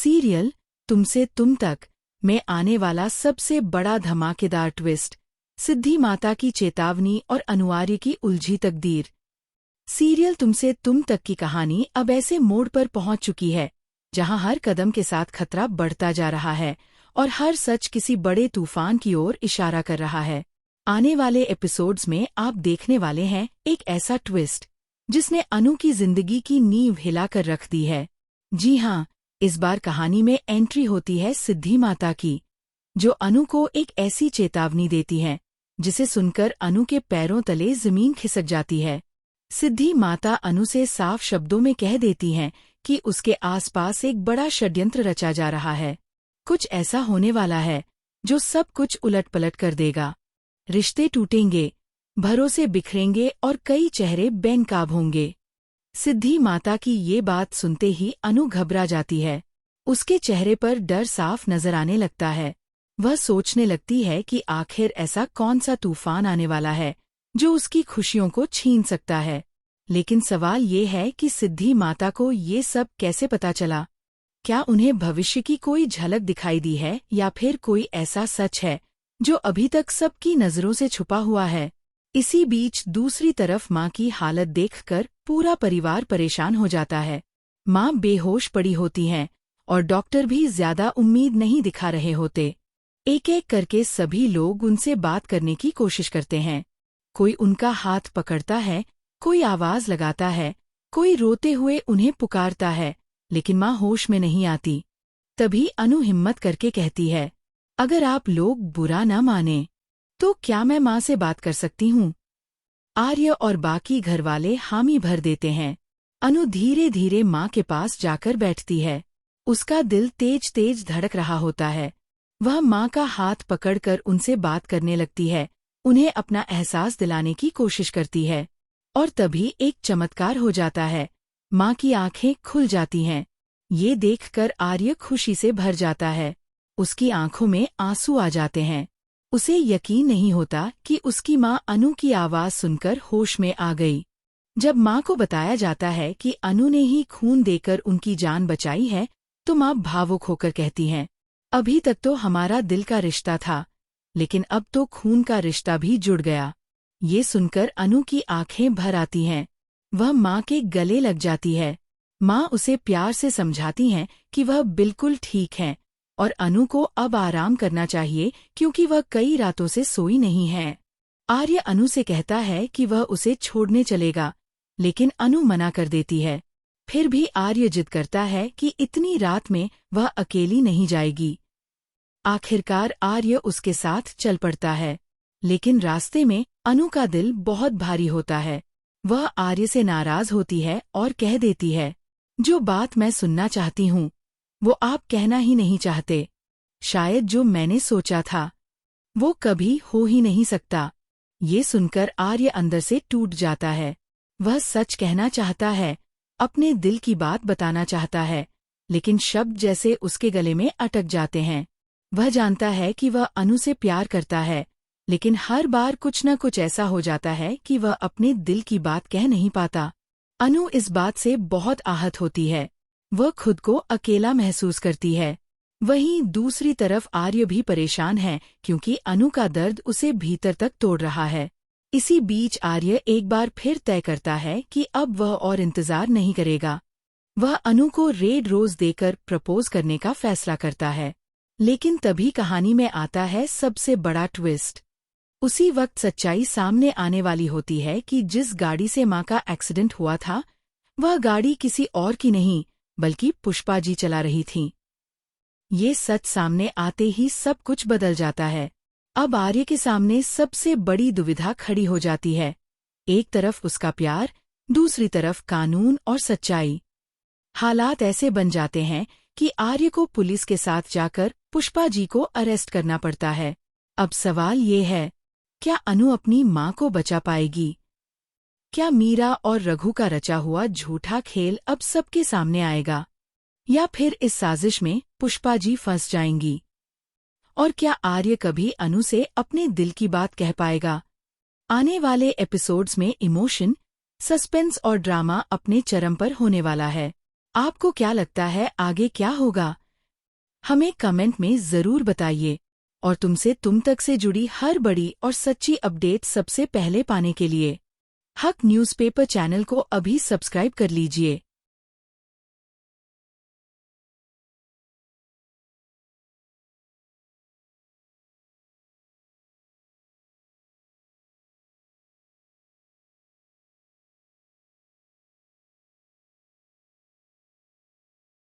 Serial तुमसे तुम तक में आने वाला सबसे बड़ा धमाकेदार ट्विस्ट, सिद्धि माता की चेतावनी और अनुआर्य की उलझी तकदीर। सीरियल तुमसे तुम तक की कहानी अब ऐसे मोड़ पर पहुंच चुकी है जहां हर कदम के साथ खतरा बढ़ता जा रहा है और हर सच किसी बड़े तूफान की ओर इशारा कर रहा है। आने वाले एपिसोड्स में आप देखने वाले हैं एक ऐसा ट्विस्ट जिसने अनु की जिंदगी की नींव हिलाकर रख दी है। जी हाँ, इस बार कहानी में एंट्री होती है सिद्धि माता की, जो अनु को एक ऐसी चेतावनी देती है जिसे सुनकर अनु के पैरों तले जमीन खिसक जाती है। सिद्धि माता अनु से साफ शब्दों में कह देती हैं कि उसके आसपास एक बड़ा षड्यंत्र रचा जा रहा है। कुछ ऐसा होने वाला है जो सब कुछ उलट-पलट कर देगा। रिश्ते टूटेंगे, भरोसे बिखरेंगे और कई चेहरे बेनकाब होंगे। सिद्धि माता की ये बात सुनते ही अनु घबरा जाती है। उसके चेहरे पर डर साफ नजर आने लगता है। वह सोचने लगती है कि आखिर ऐसा कौन सा तूफान आने वाला है जो उसकी खुशियों को छीन सकता है। लेकिन सवाल ये है कि सिद्धि माता को ये सब कैसे पता चला? क्या उन्हें भविष्य की कोई झलक दिखाई दी है या फिर कोई ऐसा सच है जो अभी तक सबकी नजरों से छुपा हुआ है? इसी बीच दूसरी तरफ माँ की हालत देखकर पूरा परिवार परेशान हो जाता है। माँ बेहोश पड़ी होती हैं और डॉक्टर भी ज्यादा उम्मीद नहीं दिखा रहे होते। एक-एक करके सभी लोग उनसे बात करने की कोशिश करते हैं। कोई उनका हाथ पकड़ता है, कोई आवाज लगाता है, कोई रोते हुए उन्हें पुकारता है, लेकिन माँ होश में नहीं आती। तभी अनु हिम्मत करके कहती है, अगर आप लोग बुरा न माने तो क्या मैं माँ से बात कर सकती हूँ? आर्य और बाकी घरवाले हामी भर देते हैं। अनु धीरे धीरे माँ के पास जाकर बैठती है। उसका दिल तेज तेज धड़क रहा होता है। वह माँ का हाथ पकड़कर उनसे बात करने लगती है, उन्हें अपना एहसास दिलाने की कोशिश करती है। और तभी एक चमत्कार हो जाता है। माँ की आंखें खुल जाती हैं। ये देखकर आर्य खुशी से भर जाता है। उसकी आंखों में आंसू आ जाते हैं। उसे यकीन नहीं होता कि उसकी माँ अनु की आवाज सुनकर होश में आ गई। जब माँ को बताया जाता है कि अनु ने ही खून देकर उनकी जान बचाई है, तो माँ भावुक होकर कहती हैं, अभी तक तो हमारा दिल का रिश्ता था, लेकिन अब तो खून का रिश्ता भी जुड़ गया। ये सुनकर अनु की आंखें भर आती हैं। वह माँ के गले लग जाती है। माँ उसे प्यार से समझाती हैं कि वह बिल्कुल ठीक है और अनु को अब आराम करना चाहिए क्योंकि वह कई रातों से सोई नहीं है। आर्य अनु से कहता है कि वह उसे छोड़ने चलेगा, लेकिन अनु मना कर देती है। फिर भी आर्य जिद करता है कि इतनी रात में वह अकेली नहीं जाएगी। आखिरकार आर्य उसके साथ चल पड़ता है, लेकिन रास्ते में अनु का दिल बहुत भारी होता है। वह आर्य से नाराज होती है और कह देती है, जो बात मैं सुनना चाहती हूँ वो आप कहना ही नहीं चाहते। शायद जो मैंने सोचा था वो कभी हो ही नहीं सकता। ये सुनकर आर्य अंदर से टूट जाता है। वह सच कहना चाहता है, अपने दिल की बात बताना चाहता है, लेकिन शब्द जैसे उसके गले में अटक जाते हैं। वह जानता है कि वह अनु से प्यार करता है, लेकिन हर बार कुछ न कुछ ऐसा हो जाता है कि वह अपने दिल की बात कह नहीं पाता। अनु इस बात से बहुत आहत होती है। वह खुद को अकेला महसूस करती है। वहीं दूसरी तरफ आर्य भी परेशान है क्योंकि अनु का दर्द उसे भीतर तक तोड़ रहा है। इसी बीच आर्य एक बार फिर तय करता है कि अब वह और इंतजार नहीं करेगा। वह अनु को रेड रोज देकर प्रपोज करने का फैसला करता है। लेकिन तभी कहानी में आता है सबसे बड़ा ट्विस्ट। उसी वक्त सच्चाई सामने आने वाली होती है कि जिस गाड़ी से माँ का एक्सीडेंट हुआ था, वह गाड़ी किसी और की नहीं बल्कि पुष्पा जी चला रही थीं। ये सच सामने आते ही सब कुछ बदल जाता है। अब आर्य के सामने सबसे बड़ी दुविधा खड़ी हो जाती है। एक तरफ उसका प्यार, दूसरी तरफ कानून और सच्चाई। हालात ऐसे बन जाते हैं कि आर्य को पुलिस के साथ जाकर पुष्पा जी को अरेस्ट करना पड़ता है। अब सवाल ये है, क्या अनु अपनी माँ को बचा पाएगी? क्या मीरा और रघु का रचा हुआ झूठा खेल अब सबके सामने आएगा? या फिर इस साजिश में पुष्पा जी फंस जाएंगी? और क्या आर्य कभी अनु से अपने दिल की बात कह पाएगा? आने वाले एपिसोड्स में इमोशन, सस्पेंस और ड्रामा अपने चरम पर होने वाला है। आपको क्या लगता है आगे क्या होगा? हमें कमेंट में ज़रूर बताइए। और तुमसे तुम तक से जुड़ी हर बड़ी और सच्ची अपडेट सबसे पहले पाने के लिए हक न्यूज़पेपर चैनल को अभी सब्सक्राइब कर लीजिए।